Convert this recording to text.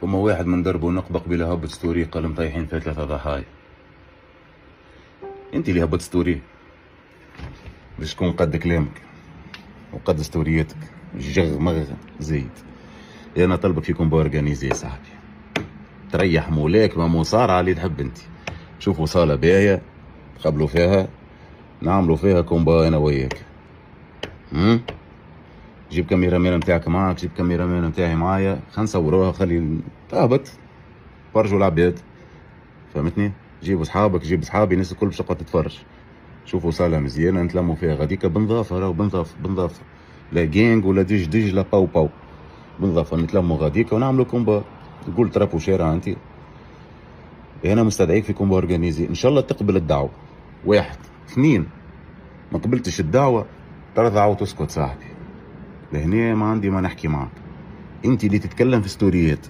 وما واحد من دربه نقبة قبيله هبط ستوري قال مطيحين فيها 3 ضحايا. انت اللي هبط ستوري باش تكون قد كلامك وقد ستورياتك جغ مغ زيد. انا طلبك في كومبا اورجانيزي يا صاحبي، تريح مولاك ما مصارعة اللي تحب انت. شوفوا صالة باهية تقبلوا فيها، نعملوا فيها كومبا انا وياك. جيب كاميرا مان نتاعك معاك، جيب كاميرا مان نتاعي معايا، خلينا نصوروها، خلي تهبط فرجوا العباد، فهمتني؟ جيبوا صحابك، جيب صحابي، الناس الكل باش تقعد تتفرج. شوفوا صالة مزيانة نتلموا فيها غاديكا بنظافة، راهو بنظافة، لا جينج ولا ديج لا باو، بنظافة نتلموا غاديكا ونعملوا كومبا. تقول ترابو شارع انت؟ انا مستدعيك في كومبا اورجانيزي، ان شاء الله تقبل الدعوة. 1 2 ما قبلتش الدعوة ترضع وتسكت صاحبي، لهنا ما عندي ما نحكي معك. انت اللي تتكلم في ستوريات.